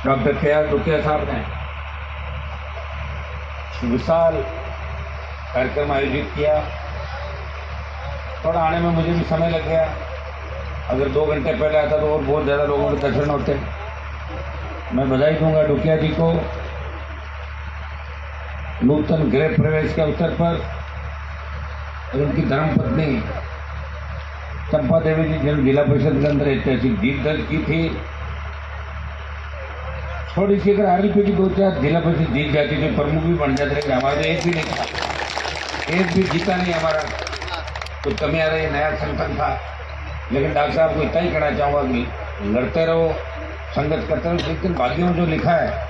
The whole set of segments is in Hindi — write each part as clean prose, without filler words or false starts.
Doctor KR. डुकिया साहब ने विशाल कार्यक्रम आयोजित किया। थोड़ा आने में मुझे भी समय लग गया। अगर 2 घंटे पहले आता तो और बहुत ज़्यादा लोगों के दर्शन होते। मैं बधाई दूंगा डुकिया जी को नूतन गृह प्रवेश के अवसर पर। और उनकी धर्मपत्नी चंपा देवी जी जिन्होंने जिला परिषद के अंदर ऐतिहासिक जीत दर्ज की थी। थोड़ी सी अगर आरएलपी की 2-4 जिला परिषद जीत जाती थी, प्रमुख भी बन जाते, लेकिन हमारा एक भी नहीं था, एक भी जीता नहीं। हमारा कुछ कमी आ रही, नया संगठन था। लेकिन डॉक्टर साहब को इतना ही कहना चाहूँगा कि लड़ते रहो, संघर्ष करते रहो। लेकिन भाग्यों में जो लिखा है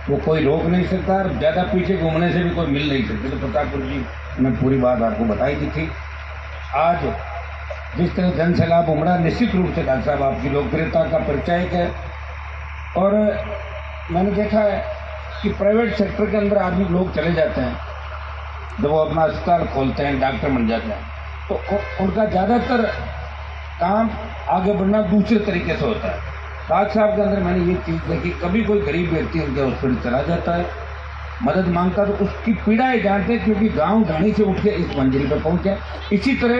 वो कोई रोक नहीं सकता। और ज़्यादा पीछे घूमने से भी कोई मिल नहीं सकते। तो प्रतापपुर जी ने पूरी बात आपको बताई दी थी। आज जिस तरह जन से लाभ उमड़ा, निश्चित रूप से डॉक्टर साहब आपकी लोकप्रियता का परिचायक है। और मैंने देखा है कि प्राइवेट सेक्टर के अंदर आदमी लोग चले जाते हैं, जब वो अपना अस्पताल खोलते हैं, डॉक्टर बन जाते हैं, तो उनका ज़्यादातर काम आगे बढ़ना दूसरे तरीके से होता है। डॉक्टर साहब के अंदर मैंने ये चीज़ देखी, कभी कोई गरीब व्यक्ति उनके हॉस्पिटल चला जाता है, मदद मांगता, तो उसकी पीड़ाएं जानते हैं, क्योंकि गांव ढाणी से उठ के इस मंजिल पर पहुंचे। इसी तरह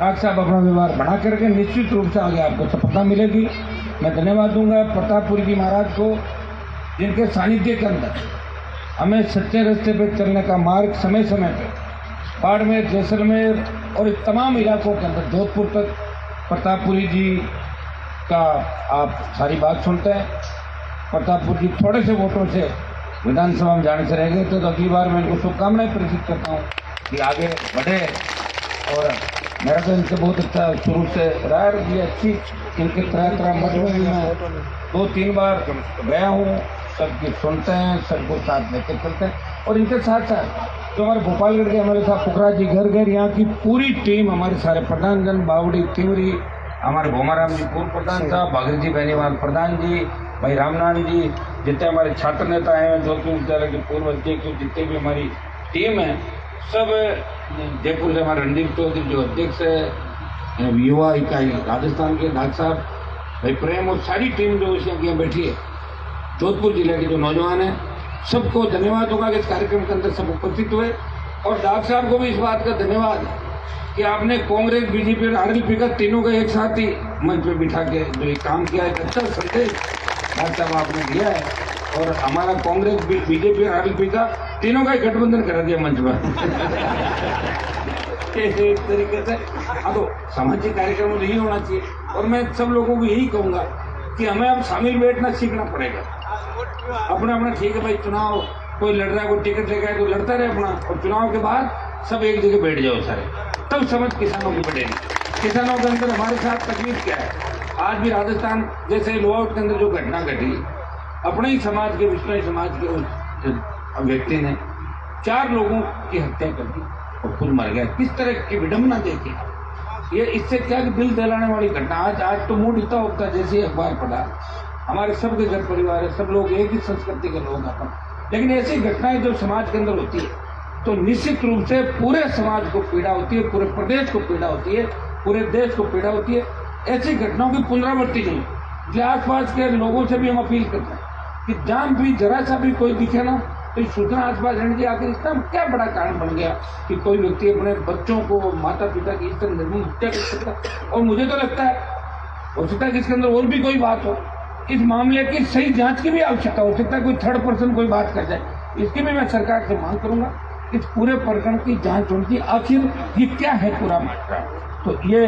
डॉक्टर साहब अपना व्यवहार बना करके निश्चित रूप से आगे आपको सफलता मिलेगी। मैं धन्यवाद दूंगा प्रतापपुर जी महाराज को, जिनके सानिध्य के अंदर हमें सच्चे रास्ते पर चलने का मार्ग समय समय पर बाड़मेर, जैसलमेर और इस तमाम इलाकों के अंदर जोधपुर तक प्रतापपुरी जी का आप सारी बात सुनते हैं। प्रतापपुर जी थोड़े से वोटों से विधानसभा में जाने से रह गए थे, तो अगली बार मैं इनको शुभकामनाएं प्रेषित करता हूँ कि आगे बढ़े। और मेरा तो इनसे बहुत अच्छा शुरू से रहा है। ये अच्छी इनके तरह मठ में भी मैं 2-3 बार गया हूँ। सबकी सुनते हैं, सबको साथ लेकर चलते हैं। और इनके साथ साथ जो हमारे भोपालगढ़ के हमारे साथ पुखराज जी घर घर, यहाँ की पूरी टीम, हमारे सारे प्रधानजन, बावड़ी, तिवरी, हमारे भोमाराम जी पूर्व प्रधान साहब, भागीरथ जी बेनीवाल प्रधान जी, भाई रामनाथ जी, जितने हमारे छात्र नेता हैं, जोधपुर विद्यालय के पूर्व अध्यक्ष, जितने भी हमारी टीम है, सब जयपुर से हमारे रणदीप चौधरी जो अध्यक्ष है, युवा इकाई राजस्थान के डॉक्टर साहब, भाई प्रेम, और सारी टीम जो यहाँ बैठी है, जोधपुर जिले के जो नौजवान हैं, सबको धन्यवाद होगा कि इस कार्यक्रम के अंदर सब उपस्थित हुए। और डॉक्टर साहब को भी इस बात का धन्यवाद कि आपने कांग्रेस, बीजेपी और आरएलपी का तीनों का एक साथ ही मंच पर बिठा के जो ये काम किया है, अच्छा संदेश डॉक्टर साहब आपने दिया है। और हमारा कांग्रेस, बीजेपी और आरएलपी का तीनों का ही गठबंधन करा दिया मंच पर। एक तरीके से अब तो सामाजिक कार्यक्रम में यही होना चाहिए। और मैं सब लोगों को यही कहूँगा कि हमें अब शामिल बैठना सीखना पड़ेगा। अपना अपना ठीक है भाई, चुनाव कोई लड़ रहा है, कोई टिकट लेकर तो लड़ता रहे अपना, और चुनाव के बाद सब एक जगह बैठ जाओ सारे, तब समझ किसानों की बढ़ेगी। किसानों के अंदर हमारे साथ तकलीफ क्या है। आज भी राजस्थान जैसे लोहावट के अंदर जो घटना घटी, अपने ही समाज के, विश्व समाज के उस व्यक्ति ने 4 लोगों की हत्या कर दी और खुद मर गया। किस तरह की विडंबना देखी ये, इससे क्या कि दिल दहलाने वाली घटना। आज तो मूड इतना होता है, जैसे अखबार पढ़ा, हमारे सबके घर परिवार है, सब लोग एक ही संस्कृति के लोग अपन, लेकिन ऐसी घटनाएं जो समाज के अंदर होती है तो निश्चित रूप से पूरे समाज को पीड़ा होती है, पूरे प्रदेश को पीड़ा होती है, पूरे देश को पीड़ा होती है। ऐसी घटनाओं की पुनरावृत्ति नहीं। इसलिए आसपास के लोगों से भी हम अपील करते हैं कि जहाँ भी जरा सा भी कोई दिखे ना, तो सूचना आसपास रहने की। आखिर इसका क्या बड़ा कारण बन गया कि कोई व्यक्ति अपने बच्चों को, माता पिता की इस तरह निर्मम हत्या कर सकता है। और मुझे तो लगता है हो सकता है कि इसके अंदर और भी कोई बात हो, इस मामले की सही जांच की भी आवश्यकता हो सकता है, कोई थर्ड पर्सन कोई बात कर जाए। इसकी भी मैं सरकार से मांग करूंगा, इस पूरे प्रकरण की जांच होनी चाहिए, आखिर ये क्या है पूरा मामला। तो ये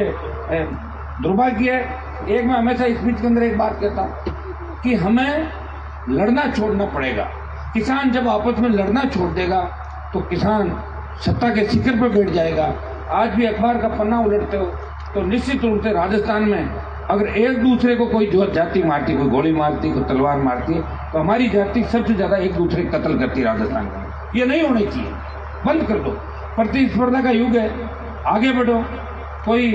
दुर्भाग्य है। एक मैं हमेशा इस बीच के अंदर एक बात कहता हूँ कि हमें लड़ना छोड़ना पड़ेगा। किसान जब आपस में लड़ना छोड़ देगा तो किसान सत्ता के शिखर पर बैठ जाएगा। आज भी अखबार का पन्ना उलटते हो तो निश्चित रूप से राजस्थान में अगर एक दूसरे को कोई जो जाति मारती, कोई गोली मारती, कोई तलवार मारती है, तो हमारी जाति सबसे ज्यादा एक दूसरे को कत्ल करती है राजस्थान में। ये नहीं होनी चाहिए, बंद कर दो। प्रतिस्पर्धा का युग है, आगे बढ़ो। कोई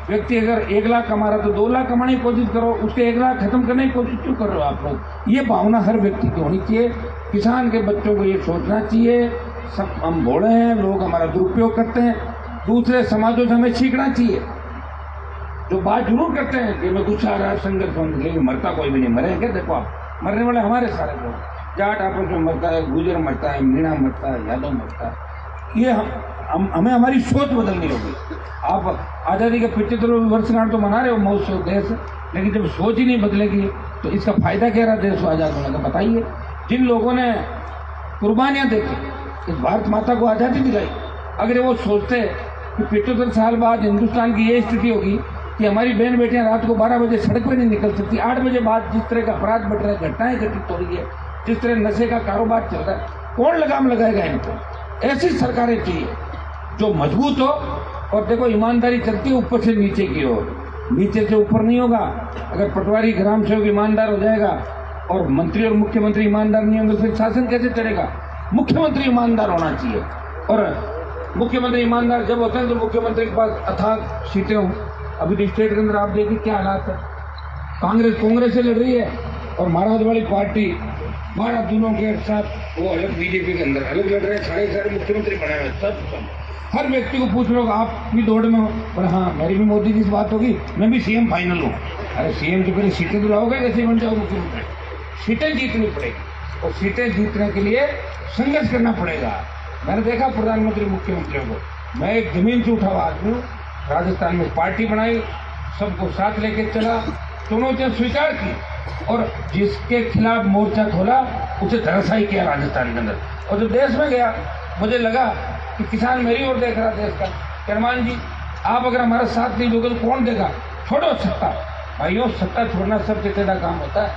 व्यक्ति अगर 1 लाख कमा रहा तो 2 लाख कमाने की कोशिश करो, उसके 1 लाख खत्म करने की कोशिश क्यों कर रहे हो आप लोग। ये भावना हर व्यक्ति की होनी चाहिए। किसान के बच्चों को ये सोचना चाहिए, सब हम भोले हैं, लोग हमारा दुरुपयोग करते हैं। दूसरे समाजों से हमें सीखना चाहिए। जो बात जरूर करते हैं कि मैं गुस्सा आ रहा है, संघर्ष, लेकिन मरता कोई भी नहीं। मरे क्या, देखो आप मरने वाले हमारे सारे लोग, जाट आपस में मरता है, गुजर मरता है, मीणा मरता है, यादव मरता है। ये हमें हमारी सोच बदलनी होगी। आप आज़ादी के 75 वर्षगांठ तो मना रहे हो महोत्सव देश, लेकिन जब सोच ही नहीं बदलेगी तो इसका फायदा क्या रहा देश को आज़ाद होने का? बताइए। जिन लोगों ने कुर्बानियाँ देके इस भारत माता को आज़ादी दिलाई, अगर वो सोचते कि 75 साल बाद हिंदुस्तान की ये स्थिति होगी कि हमारी बहन बेटियां रात को 12 बजे सड़क पर नहीं निकल सकती, 8 बजे बाद जिस तरह का अपराध बढ़ रहा है, घटनाएं घटित हो रही है, जिस तरह नशे का कारोबार चल रहा है, कौन लगाम लगाएगा इनको? ऐसी सरकारें चाहिए जो मजबूत हो। और देखो, ईमानदारी चलती है ऊपर से नीचे की ओर, नीचे से ऊपर नहीं होगा। अगर पटवारी ग्राम सेवक ईमानदार हो जाएगा और मंत्री और मुख्यमंत्री ईमानदार नहीं होंगे, फिर शासन कैसे चलेगा? मुख्यमंत्री ईमानदार होना चाहिए। और मुख्यमंत्री ईमानदार जब होते हैं तो मुख्यमंत्री के पास अथाह सीटें हों। अभी तो स्टेट के अंदर आप देखिए क्या हालात है, कांग्रेस से लड़ रही है और महाराज वाली पार्टी 12 दिनों के साथ वो अलग बीजेपी के अंदर अलग लड़ रहे हैं। सारे मुख्यमंत्री बने हुए सब। हर व्यक्ति को पूछ लो आप भी दौड़ में हो, और हाँ मेरी भी मोदी जी से बात होगी, मैं भी सीएम फाइनल हूँ। अरे सीएम तो पहले सीटें दिलाओगे, कैसे बन जाओ मुख्यमंत्री? सीटें जीतनी पड़ेगी और सीटें जीतने के लिए संघर्ष करना पड़ेगा। मैंने देखा प्रधानमंत्री मुख्यमंत्रियों को, मैं एक जमीन से उठा हुआ आदमी हूँ, राजस्थान में पार्टी बनाई, सबको साथ लेके चला, चुनौतियां स्वीकार की और जिसके खिलाफ मोर्चा खोला उसे धराशायी किया राजस्थान के अंदर। और जब देश में गया मुझे लगा कि किसान मेरी ओर देख रहा देश का। हनुमान जी, आप अगर हमारा साथ नहीं दोगे तो कौन देगा? छोड़ो सत्ता। भाइयों, सत्ता छोड़ना सबसे तेरा काम होता है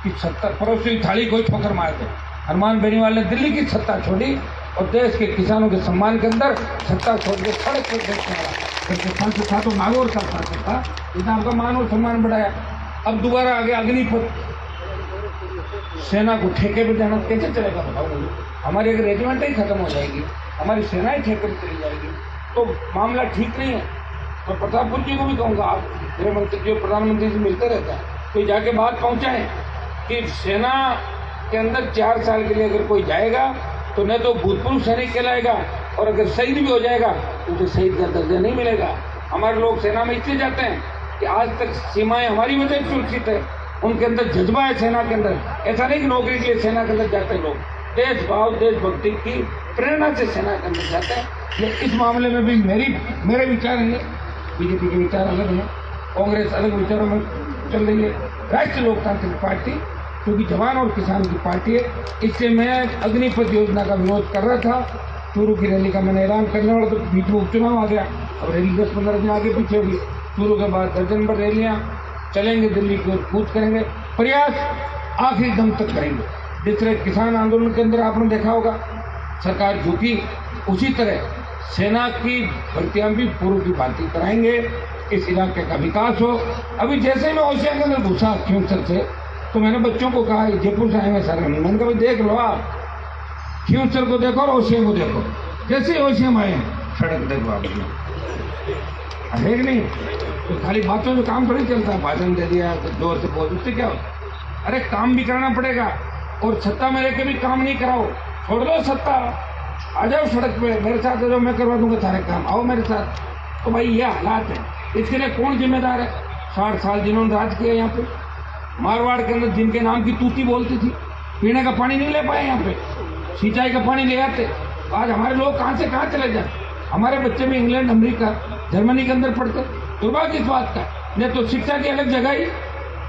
कि सत्ता पड़ोसी थाली कोई ठोकर मार दे। हनुमान बेनीवाल ने दिल्ली की सत्ता छोड़ी और देश के किसानों के सम्मान के अंदर सत्ता छोड़ के सड़क पर देश था तो नागौर का था, इसने आपका मान और सम्मान बढ़ाया। अब दोबारा आगे अग्निपथ सेना को ठेके पे देना कैसे चलेगा? बताओ मुझे। हमारी अगर रेजिमेंट ही खत्म हो जाएगी, हमारी सेनाएं ठेके पे चली जाएगी तो मामला ठीक नहीं है। तो प्रतापपुर जी को भी कहूँगा, आप गृह मंत्री जो प्रधानमंत्री से मिलते रहता है, तो जाके बात पहुँचाएं कि सेना के अंदर 4 साल के लिए अगर कोई जाएगा तो न तो भूतपूर्व सैनिक कहलाएगा और अगर शहीद भी हो जाएगा तो उसे शहीद का दर्जा नहीं मिलेगा। हमारे लोग सेना में इसलिए जाते हैं कि आज तक सीमाएं हमारी वजह से सुरक्षित है, उनके अंदर जज्बा है सेना के अंदर। ऐसा नहीं कि नौकरी के लिए सेना के अंदर जाते लोग, देश भाव देशभक्ति की प्रेरणा से सेना के अंदर जाते हैं। ये इस मामले में भी मेरे विचार हैं, बीजेपी के विचार अलग हैं, कांग्रेस अलग विचारों में चल रही है। राष्ट्रीय लोकतांत्रिक पार्टी क्योंकि जवान और किसान की पार्टी है, इससे मैं अग्निपथ योजना का विरोध कर रहा था। चूरू की रैली का मैंने ऐलान करने वाला तो बीच में उपचुनाव आ गया, अब रैली 10-15 दिन आगे पीछे होगी। चूरू के बाद दर्जन भर रैलियाँ चलेंगे, दिल्ली की ओर कूच करेंगे, प्रयास आखिरी दम तक करेंगे। जिस तरह किसान आंदोलन के अंदर आपने देखा होगा सरकार झुकी, उसी तरह सेना की भर्तियां भी पूर्व की भांति कराएंगे, इस इलाके का विकास हो। अभी जैसे ही मैं ओशिया के अंदर घुसा खींवसर से, तो मैंने बच्चों को कहा जयपुर से आए हैं सर, मैंने कहा देख लो आप खींवसर को देखो और ओशिया को देखो, जैसे ही ओशिया में आए सड़क देखो आप है कि नहीं? तो खाली बातों से काम थोड़ी चलता है, भाषण दे दिया जोर से बोल, उससे क्या होता? अरे काम भी करना पड़ेगा और सत्ता में रहकर भी काम नहीं कराओ, छोड़ दो सत्ता, आ जाओ सड़क पे, मेरे साथ आ जाओ, मैं करवा दूंगा सारे काम, आओ मेरे साथ। तो भाई ये हालात है, इसके लिए कौन जिम्मेदार है? 60 साल जिन्होंने राज किया यहाँ पे, मारवाड़ के अंदर जिनके नाम की तूती बोलती थी, पीने का पानी नहीं ले पाए, यहाँ पे सिंचाई का पानी ले आते। आज हमारे लोग कहाँ से कहाँ चले जाए, हमारे बच्चे भी इंग्लैंड अमेरिका जर्मनी के अंदर पढ़ते। दुर्भाग्य इस बात का, न तो शिक्षा की अलग जगह ही,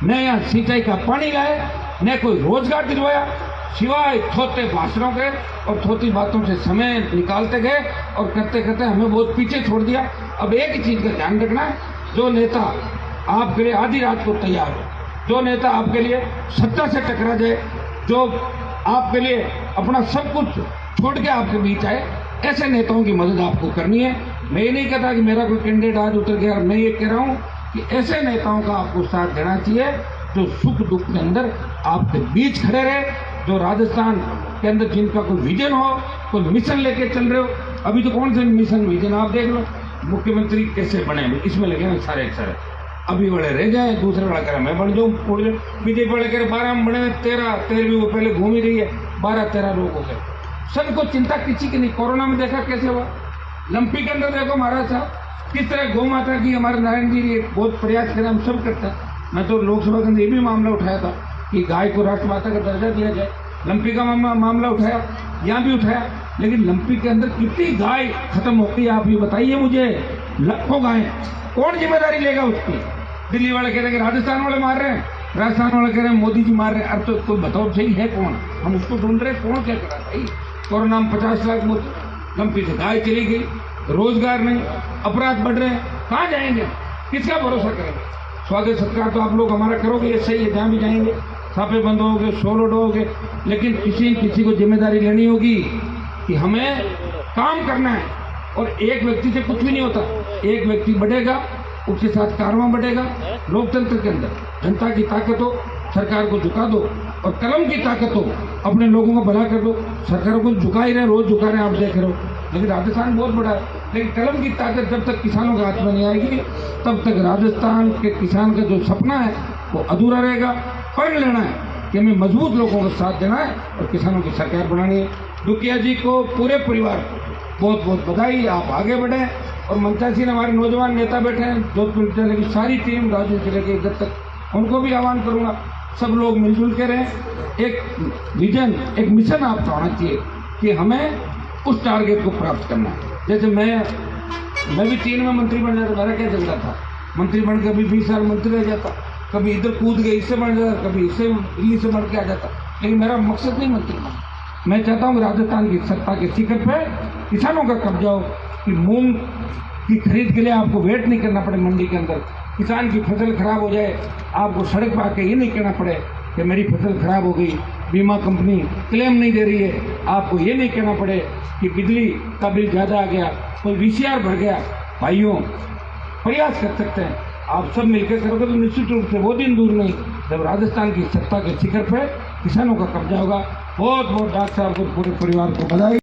न यहाँ सिंचाई का पानी लाए, न कोई रोजगार दिलवाया, सिवाय थोते भाषणों के और थोती बातों से समय निकालते गए और करते करते हमें बहुत पीछे छोड़ दिया। अब एक ही चीज का ध्यान रखना है, जो नेता आपके लिए आधी रात को तैयार हो, जो नेता आपके लिए सत्ता से टकरा जाए, जो आपके लिए अपना सब कुछ छोड़ के आपके बीच आए, ऐसे नेताओं की मदद आपको करनी है। मैं ये नहीं कहता कि मेरा कोई कैंडिडेट आज उतर गया, मैं ये कह रहा हूँ कि ऐसे नेताओं का आपको साथ देना चाहिए जो सुख दुख के अंदर आपके बीच खड़े रहे, जो राजस्थान के अंदर जिनका कोई विजन हो, कोई मिशन लेके चल रहे हो। अभी तो कौन से मिशन विजन आप देख लो, मुख्यमंत्री कैसे बने इसमें लगे हैं सारे अभी वाले रह जाए, दूसरे वाला कह रहा मैं बन जाऊँ, बीजेपी वाले कह रहे 12 में बने, 13 वो पहले घूम ही रही है, 12-13 लोग हो गए। सबको चिंता किसी की नहीं। कोरोना में देखा कैसे हुआ, लंपी के अंदर देखो महाराज साहब किस तरह गौ माता की, हमारे नारायण जी बहुत प्रयास करें, हम सब करते हैं। मैं तो लोकसभा के अंदर ये भी मामला उठाया था कि गाय को राष्ट्रमाता का दर्जा दिया जाए। लंपी का मामला उठाया, यहाँ भी उठाया, लेकिन लंपी के अंदर कितनी गाय खत्म हो गई आप ये बताइए मुझे। लाखों गाय, कौन जिम्मेदारी लेगा उसकी? दिल्ली वाले कह रहे हैं राजस्थान वाले मार रहे हैं, राजस्थान वाले कह रहे हैं मोदी जी मार रहे हैं। अब तो कोई बताओ सही है कौन? हम उसको ढूंढ रहे हैं, कौन क्या कर रहा है? कोरोना में 50 लाख मौत, लंपी से गाय चली गई, रोजगार नहीं, अपराध बढ़ रहे हैं, कहाँ जाएंगे? किसका भरोसा करेंगे? स्वागत सत्कार तो आप लोग हमारा करोगे, ये सही है, जहाँ भी जाएंगे छापे बंद होगे, शोर उठोगे, लेकिन किसी को जिम्मेदारी लेनी होगी कि हमें काम करना है। और एक व्यक्ति से कुछ भी नहीं होता, एक व्यक्ति बढ़ेगा, उसके साथ कारवां बढ़ेगा। लोकतंत्र के अंदर जनता की ताकत हो, सरकार को झुका दो, और कलम की ताकत हो, अपने लोगों को भला कर दो। सरकारों को झुका ही रहे, रोज झुका रहे हैं, आप देख रहे हो। लेकिन राजस्थान बहुत बड़ा है, लेकिन कलम की ताकत जब तक किसानों के हाथ में नहीं आएगी, तब तक राजस्थान के किसान का जो सपना है वो अधूरा रहेगा। पढ़ लेना है कि हमें मजबूत लोगों का साथ देना है और किसानों की सरकार बनानी है। दुकिया जी को, पूरे परिवार को बहुत बहुत बधाई, आप आगे बढ़े। और ममता सिंह हमारे नौजवान नेता बैठे हैं, जोधपुर जिले की सारी टीम, राजू जिले के इधर तक, उनको भी आह्वान करूंगा, सब लोग मिलजुल के रहें। एक विजन, एक मिशन आपका होना चाहिए कि हमें उस टारगेट को प्राप्त करना है। जैसे मैं भी 3 में मंत्री बन जाता, मेरा क्या चल रहा था? मंत्री बन के अभी 20 साल मंत्री रह जाता, कभी इधर कूद गए, इससे बन जाता, कभी इससे दिल्ली से बढ़ के आ जाता। लेकिन मेरा मकसद नहीं मंत्री बनना, मैं चाहता हूँ राजस्थान की सत्ता के शिखर पे किसानों का कब्जा हो, कि मूंग की खरीद के लिए आपको वेट नहीं करना पड़े मंडी के अंदर। किसान की फसल खराब हो जाए, आपको सड़क पर आके ये नहीं कहना पड़े कि मेरी फसल खराब हो गई, बीमा कंपनी क्लेम नहीं दे रही है। आपको ये नहीं कहना पड़े कि बिजली का बिल ज़्यादा आ गया, कोई VCR भर गया। भाइयों, प्रयास कर सकते हैं, आप सब मिलकर करोगे तो निश्चित रूप से वो दिन दूर नहीं जब राजस्थान की सत्ता के शिखर पर किसानों का कब्जा होगा। बहुत बहुत डॉक्टर साहब को, पूरे परिवार को बधाई।